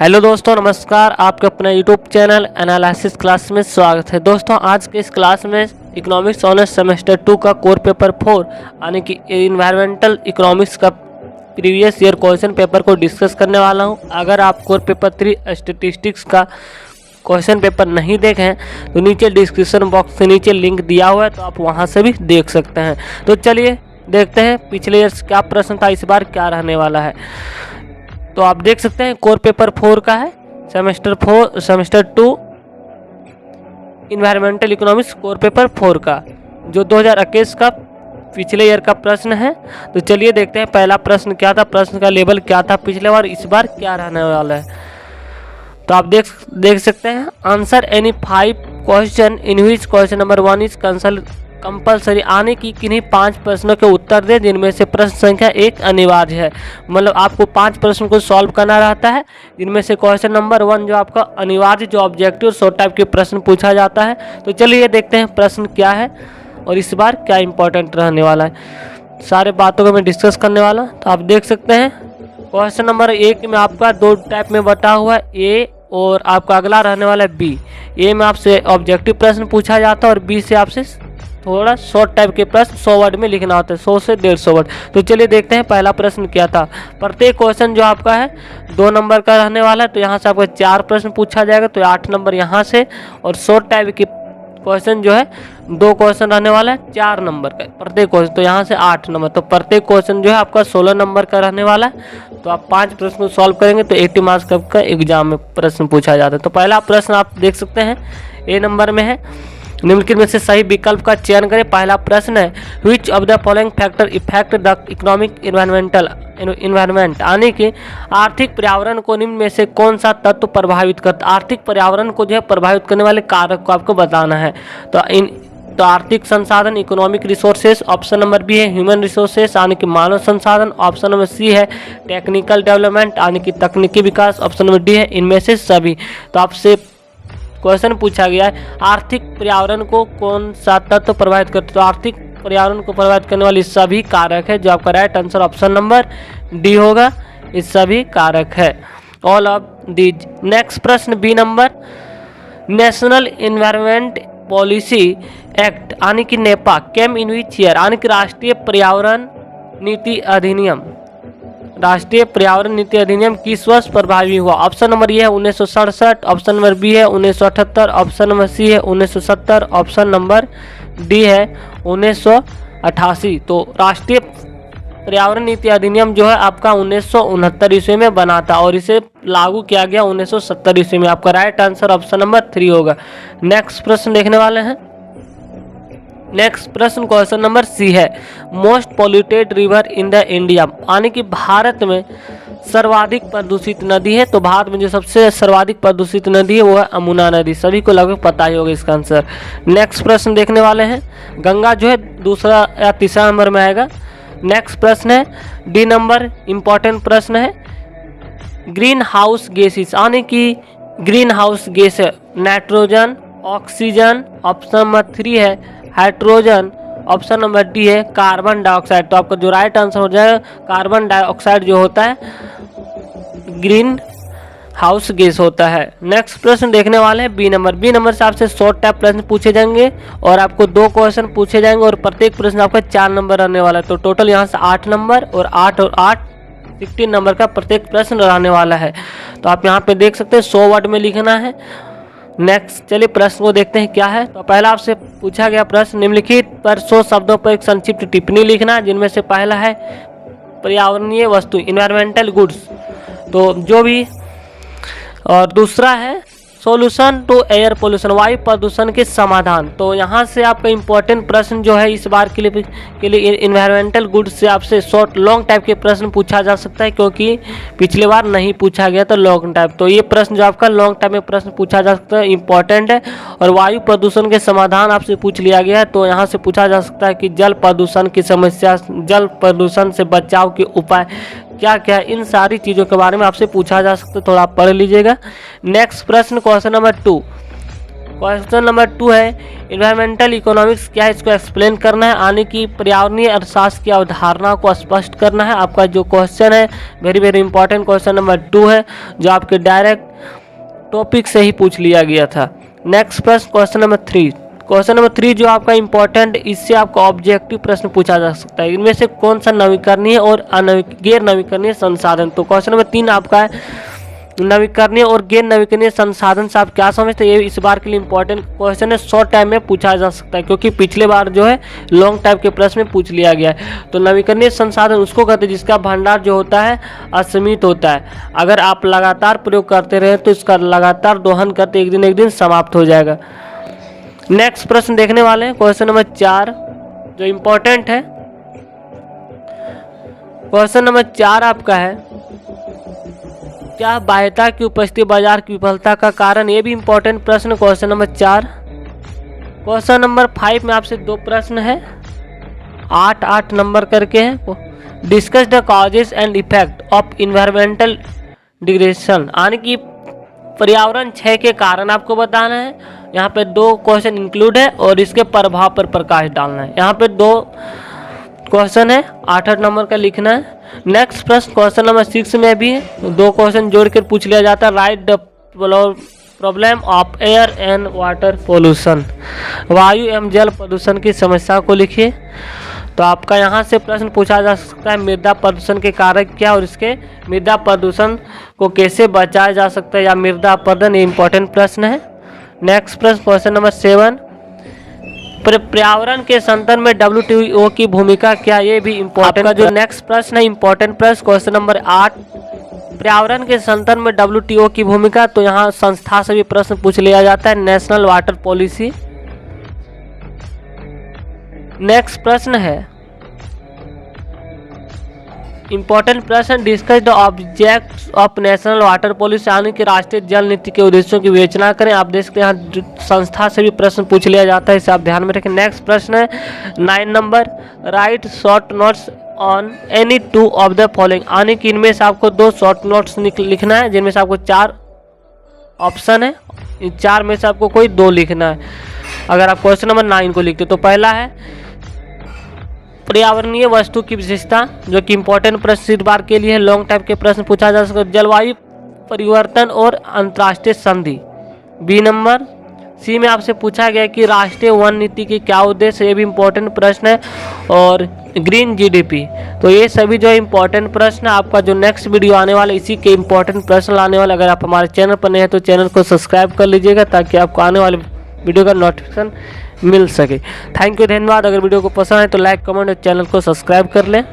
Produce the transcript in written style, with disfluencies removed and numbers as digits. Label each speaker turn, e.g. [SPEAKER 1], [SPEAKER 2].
[SPEAKER 1] Hello दोस्तों, नमस्कार। आपके अपना यूट्यूब चैनल एनालिसिस क्लास में स्वागत है। दोस्तों, आज के इस क्लास में इकोनॉमिक्स ऑनर्स सेमेस्टर 2 का कोर पेपर 4 यानी कि इन्वायरमेंटल इकोनॉमिक्स का प्रीवियस ईयर क्वेश्चन पेपर को डिस्कस करने वाला हूं। अगर आप कोर पेपर 3 स्टैटिस्टिक्स का क्वेश्चन पेपर नहीं देखे हैं तो नीचे डिस्क्रिप्शन बॉक्स के नीचे लिंक दिया हुआ है, तो आप वहां से भी देख सकते हैं। तो चलिए देखते हैं पिछले ईयर क्या प्रश्न था, इस बार क्या रहने वाला है। तो आप देख सकते हैं कोर पेपर 4 का है, semester 2 environmental economics core paper 4 का, जो 2021 का पिछले ईयर का प्रश्न है। तो चलिए देखते हैं पहला प्रश्न क्या था, प्रश्न का लेवल क्या था पिछले बार, इस बार क्या रहने वाला है। तो आप देख सकते हैं, answer any 5 question in which question number 1 is compulsory. आने की किन्हीं 5 प्रश्नों के उत्तर दें जिनमें से प्रश्न संख्या 1 अनिवार्य है। मतलब आपको 5 प्रश्न को सॉल्व करना रहता है, जिनमें से क्वेश्चन नंबर 1 जो आपका अनिवार्य, जो ऑब्जेक्टिव शॉर्ट टाइप के प्रश्न पूछा जाता है। तो चलिए देखते हैं प्रश्न क्या है और इस बार क्या इंपॉर्टेंट रहने वाला है। सारे बातों को मैं डिस्कस करने वाला। तो आप देख सकते हैं क्वेश्चन नंबर 1 में आपका 2 टाइप में बटा हुआ है, ए और आपका अगला रहने वाला है बी। ए में आपसे ऑब्जेक्टिव प्रश्न पूछा जाता है और बी से आपसे थोड़ा शॉर्ट टाइप के प्रश्न 100 वर्ड में लिखना होता है, 100 से 150 वर्ड। तो चलिए देखते हैं पहला प्रश्न क्या था। प्रत्येक क्वेश्चन जो आपका है 2 नंबर का रहने वाला है, तो यहाँ से आपका 4 प्रश्न पूछा जाएगा, तो 8 नंबर यहाँ से। और शॉर्ट टाइप के क्वेश्चन जो है 2 क्वेश्चन रहने वाला है 4 नंबर का प्रत्येक क्वेश्चन, तो यहाँ से 8 नंबर। तो प्रत्येक क्वेश्चन जो है आपका 16 नंबर का रहने वाला है। तो आप 5 प्रश्न को सॉल्व करेंगे तो 80 मार्क्स का एग्जाम में प्रश्न पूछा जाता है। तो पहला प्रश्न आप देख सकते हैं ए नंबर में है, निम्नलिखित में से सही विकल्प का चयन करें। पहला प्रश्न है, which of the following factor effect the economic environment, यानी कि आर्थिक पर्यावरण को निम्न में से कौन सा तत्व प्रभावित करता है। आर्थिक पर्यावरण को जो है प्रभावित करने वाले कारक को आपको बताना है। तो आर्थिक संसाधन economic resources, option number B है ह्यूमन रिसोर्सेस यानी कि मानव संसाधन, ऑप्शन नंबर सी है टेक्निकल डेवलपमेंट यानी कि तकनीकी विकास, ऑप्शन नंबर डी है इनमें से सभी। तो आपसे क्वेश्चन पूछा गया है आर्थिक पर्यावरण को कौन सा तत्व प्रभावित करता है। तो आर्थिक पर्यावरण को प्रभावित करने वाली सभी कारक है, जो आपका right answer option number D होगा, इस सभी कारक है, ऑल ऑफ दीज। नेक्स्ट प्रश्न B number, national environment policy act यानी कि Nipah came in which year, यानी कि राष्ट्रीय पर्यावरण नीति अधिनियम, राष्ट्रीय पर्यावरण नीति अधिनियम किस वर्ष प्रभावी हुआ। ऑप्शन नंबर ए है 1967, ऑप्शन नंबर बी है 1978, ऑप्शन नंबर सी है 1970, ऑप्शन नंबर डी है 1988। तो राष्ट्रीय पर्यावरण नीति अधिनियम जो है आपका 1969 ईस्वी में बना था और इसे लागू किया गया 1970 ईस्वी में। आपका राइट आंसर ऑप्शन नंबर 3 होगा। नेक्स्ट प्रश्न देखने वाले हैं। नेक्स्ट प्रश्न क्वेश्चन नंबर सी है, most polluted river in the India, यानी कि भारत में सर्वाधिक प्रदूषित नदी है। तो भारत में जो सबसे सर्वाधिक प्रदूषित नदी है वो है यमुना नदी, सभी को लगभग पता ही होगा इसका आंसर। नेक्स्ट प्रश्न देखने वाले हैं, गंगा जो है दूसरा या तीसरा नंबर में आएगा। नेक्स्ट प्रश्न है डी नंबर, इंपॉर्टेंट प्रश्न है, ग्रीन हाउस गैसेस, यानी कि ग्रीन हाउस गैस है नाइट्रोजन, ऑक्सीजन, ऑप्शन नंबर 3 है हाइड्रोजन, ऑप्शन नंबर डी है कार्बन डाइऑक्साइड। तो आपका जो राइट आंसर हो जाएगा कार्बन डाइऑक्साइड जो होता है ग्रीन हाउस गैस होता है। नेक्स्ट प्रश्न देखने वाले हैं बी नंबर। बी नंबर से आपसे शॉर्ट टाइप प्रश्न पूछे जाएंगे और आपको 2 क्वेश्चन पूछे जाएंगे और प्रत्येक प्रश्न आपका 4 नंबर रहने वाला है। तो टोटल यहाँ से 8 नंबर और 8 16 नंबर का प्रत्येक प्रश्न रहने वाला है। तो आप यहाँ पे देख सकते हैं 100 वर्ड में लिखना है। नेक्स्ट चलिए प्रश्न को देखते हैं क्या है। तो पहला आपसे पूछा गया प्रश्न, निम्नलिखित पर 100 शब्दों पर एक संक्षिप्त टिप्पणी लिखना, जिनमें से पहला है पर्यावरणीय वस्तु इन्वायरमेंटल गुड्स, तो जो भी, और दूसरा है सॉल्यूशन टू एयर पोल्यूशन, वायु प्रदूषण के समाधान। तो यहाँ से आपका इंपॉर्टेंट प्रश्न जो है इस बार के लिए इन्वायरमेंटल गुड्स से आपसे शॉर्ट लॉन्ग टाइप के प्रश्न पूछा जा सकता है, क्योंकि पिछले बार नहीं पूछा गया था लॉन्ग टाइप। तो ये प्रश्न जो आपका लॉन्ग टाइप में प्रश्न पूछा जा सकता है, इंपॉर्टेंट है। और वायु प्रदूषण के समाधान आपसे पूछ लिया गया है, तो यहाँ से पूछा जा सकता है कि जल प्रदूषण की समस्या, जल प्रदूषण से बचाव के उपाय क्या क्या, इन सारी चीज़ों के बारे में आपसे पूछा जा सकता है, थोड़ा आप पढ़ लीजिएगा। नेक्स्ट प्रश्न क्वेश्चन नंबर 2, क्वेश्चन नंबर 2 है इन्वायरमेंटल इकोनॉमिक्स क्या है, इसको एक्सप्लेन करना है, यानी कि पर्यावरणीय अर्थशास्त्र की अवधारणा को स्पष्ट करना है। आपका जो क्वेश्चन है very very important question number 2 है, जो आपके डायरेक्ट टॉपिक से ही पूछ लिया गया था। नेक्स्ट प्रश्न क्वेश्चन नंबर 3। क्वेश्चन नंबर 3 जो आपका इंपॉर्टेंट, इससे आपका ऑब्जेक्टिव प्रश्न पूछा जा सकता है। इनमें से कौन सा नवीकरणीय और गैर नवीकरणीय संसाधन। तो क्वेश्चन नंबर 3 आपका है नवीकरणीय और गैर नवीकरणीय संसाधन से आप क्या समझते हैं। ये इस बार के लिए इंपॉर्टेंट क्वेश्चन है, शॉर्ट टाइम में पूछा जा सकता है, क्योंकि पिछले बार जो है लॉन्ग टाइप के प्रश्न में पूछ लिया गया है। तो नवीकरणीय संसाधन उसको कहते हैं जिसका भंडार जो होता है असीमित होता है। अगर आप लगातार प्रयोग करते रहे तो इसका लगातार दोहन करते एक दिन समाप्त हो जाएगा। नेक्स्ट प्रश्न देखने वाले हैं क्वेश्चन नंबर 4 जो इंपॉर्टेंट है। क्वेश्चन नंबर 4 आपका है क्या बाह्यता की उपस्थिति बाजार की विफलता का कारण। ये भी इंपॉर्टेंट प्रश्न क्वेश्चन नंबर 4। क्वेश्चन नंबर 5 में आपसे 2 प्रश्न है, 8 नंबर करके हैं। Discuss the causes and effect of environmental degradation, यानी कि पर्यावरण क्षय के कारण आपको बताना है। यहाँ पे 2 क्वेश्चन इंक्लूड है और इसके प्रभाव पर प्रकाश डालना है। यहाँ पे 2 क्वेश्चन है, 8 नंबर का लिखना है। नेक्स्ट प्रश्न क्वेश्चन नंबर 6 में भी 2 क्वेश्चन जोड़कर पूछ लिया जाता है। Right the problem of air and water pollution, वायु एवं जल प्रदूषण की समस्या को लिखिए। तो आपका यहाँ से प्रश्न पूछा जा सकता है मृदा प्रदूषण के कारक क्या और इसके मृदा प्रदूषण को कैसे बचाया जा सकता है, या मृदा अपरदन, ये इंपॉर्टेंट प्रश्न है। नेक्स्ट प्रश्न क्वेश्चन नंबर 7 पर्यावरण के संतुलन में WTO की भूमिका क्या, ये भी इंपॉर्टेंट। जो नेक्स्ट प्रश्न है इंपॉर्टेंट प्रश्न क्वेश्चन नंबर 8 पर्यावरण के संतुलन में WTO की भूमिका। तो यहाँ संस्था से भी प्रश्न पूछ लिया जाता है, नेशनल वाटर पॉलिसी। नेक्स्ट प्रश्न है इंपॉर्टेंट प्रश्न discuss the objects of national water policy, यानी कि राष्ट्रीय जल नीति के उद्देश्यों की विवेचना करें। आप देख सकते हैं यहाँ संस्था से भी प्रश्न पूछ लिया जाता है, इसे आप ध्यान में रखें। नेक्स्ट प्रश्न है 9 number right short notes on any 2 of the following, यानी कि इनमें से आपको 2 शॉर्ट नोट्स लिखना है, जिनमें से आपको 4 ऑप्शन है, इन 4 में से आपको कोई 2 लिखना है। अगर आप क्वेश्चन नंबर 9 को लिखते तो पहला है पर्यावरणीय वस्तु की विशेषता, जो कि इंपॉर्टेंट प्रश्न इस बार के लिए है, लॉन्ग टाइप के प्रश्न पूछा जा सकता है। जलवायु परिवर्तन और अंतर्राष्ट्रीय संधि। बी नंबर सी में आपसे पूछा गया कि राष्ट्रीय वन नीति के क्या उद्देश्य, ये भी इंपॉर्टेंट प्रश्न है। और ग्रीन GDP। तो ये सभी जो इंपॉर्टेंट प्रश्न है, आपका जो नेक्स्ट वीडियो आने वाला इसी के इंपॉर्टेंट प्रश्न लाने वाला। अगर आप हमारे चैनल पर नए हैं तो चैनल को सब्सक्राइब कर लीजिएगा, ताकि आपको आने वाले वीडियो का नोटिफिकेशन मिल सके। थैंक यू, धन्यवाद। अगर वीडियो को पसंद है तो लाइक, कमेंट और चैनल को सब्सक्राइब कर लें।